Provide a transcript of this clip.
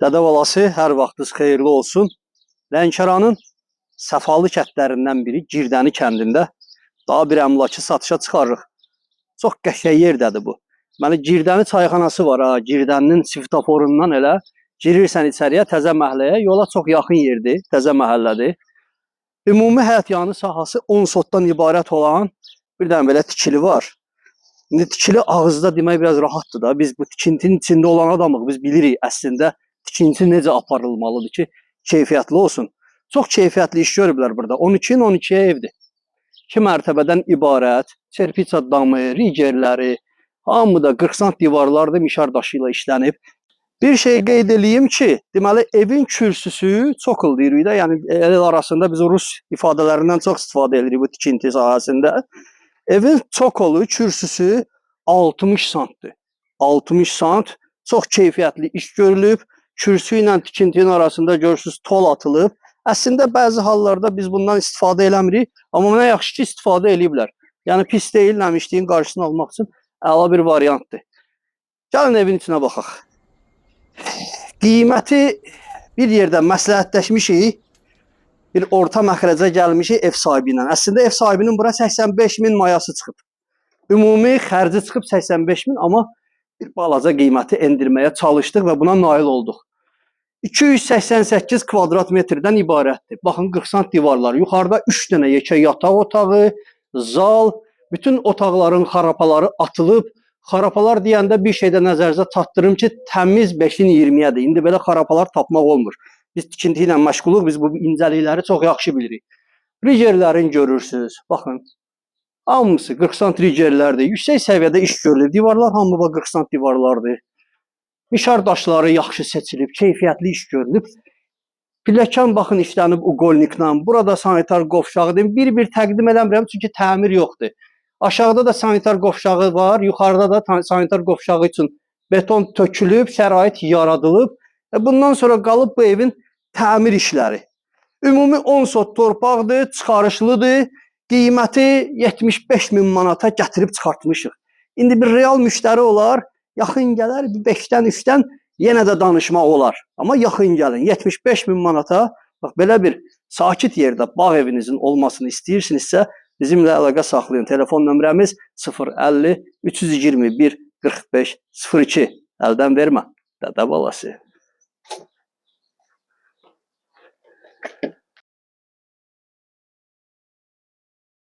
Dədə balası, hər vaxtınız xeyirli olsun. Lənkəranın səfalı kəndlərindən biri Girdəni kəndində daha bir əmlakı satışa çıxarırıq. Çox qəşəng yerdədir bu. Deməli, Girdəni çayxanası var ha, Girdəninin svetoforundan elə girirsən içəriyə, Təzə məhəlləyə, yola çox yaxın yerdir, Təzə məhəllədir. Ümumi həyət yanı sahəsi 10 sotdan ibarət olan bir dənə belə tikili var. İndi tikili ağızda demək biraz rahatdır da. Biz bu tikintinin içində olan adamıq, biz bilirik əslində tikinti necə aparılmalıdır ki, keyfiyyətli olsun. Çox keyfiyyətli iş görüblər burada. 12-12-yə evdir. 2 mərtəbədən ibarət, çerpiça damı, rigerləri, hamı da 40 sant divarlarda mişar daşı ilə işlənib. Bir şey qeyd edeyim ki, deməli evin kürsüsü çokl deyirik də, yəni el arasında biz rus ifadələrindən çox istifadə edirik bu tikinti sahəsində. Evin çokolu, kürsüsü 60 santdır. 60 sant, çox keyfiyyətli iş görülüb. Kürsü ilə tikintinin arasında görürsünüz tol atılıb. Əslində bəzi hallarda biz bundan istifadə eləmirik, amma nə yaxşı ki istifadə eləyiblər. Yəni pis deyil, nəmişliyin qarşısını almaq üçün əla bir variantdır. Gəlin evin içinə baxaq. Qiyməti bir yerdə məsləhətləşmişik, bir orta məxrəcə gəlmişik ev sahibi ilə. Əslində ev sahibinin bura 85.000 mayası çıxıb. Ümumi xərci çıxıb 85.000, amma bir balaca qiyməti endirməyə çalışdıq və buna nail olduq. 288 kvadrat metrdən ibarətdir. Baxın 40 sant divarlar. Yuxarıda 3 dənə yekə yataq otağı, zal, bütün otaqların xarapaları atılıb. Xarapalar deyəndə bir şeydə nəzərinizə çatdırım ki, təmiz 5-in 20-yədir. İndi belə xarapalar tapmaq olmur. Biz tikinti ilə məşğuluq, biz bu incəlikləri çox yaxşı bilirik. Rigerlərini görürsünüz. Baxın. Hamısı 40 sant rigerlərdir. Yüksək səviyyədə iş görülür. Divarlar hamı 40 sant divarlardır. Mişar daşları yaxşı seçilib, keyfiyyətli iş görülüb. Pilləkən baxın işlənib uqolniklə. Burada sanitar qovşağıdır. Bir-bir təqdim eləmirəm çünki təmir yoxdur. Aşağıda da sanitar qovşağı var. Yuxarıda da sanitar qovşağı üçün beton tökülüb, şərait yaradılıb. Bundan sonra qalıb bu evin təmir işləri. Ümumi 10 sot torpaqdır, çıxarışlıdır. Qiyməti 75.000 manata gətirib çıxartmışıq. İndi bir real müştəri olar, yaxın gələr, 5-dən 3-dən yenə də danışmaq olar. Amma yaxın gəlin, 75.000 manata bax, belə bir sakit yerdə bağ evinizin olmasını istəyirsinizsə, bizimlə əlaqə saxlayın. Telefon nömrəmiz 050 321 45 02. Əldən vermə, dədə balası.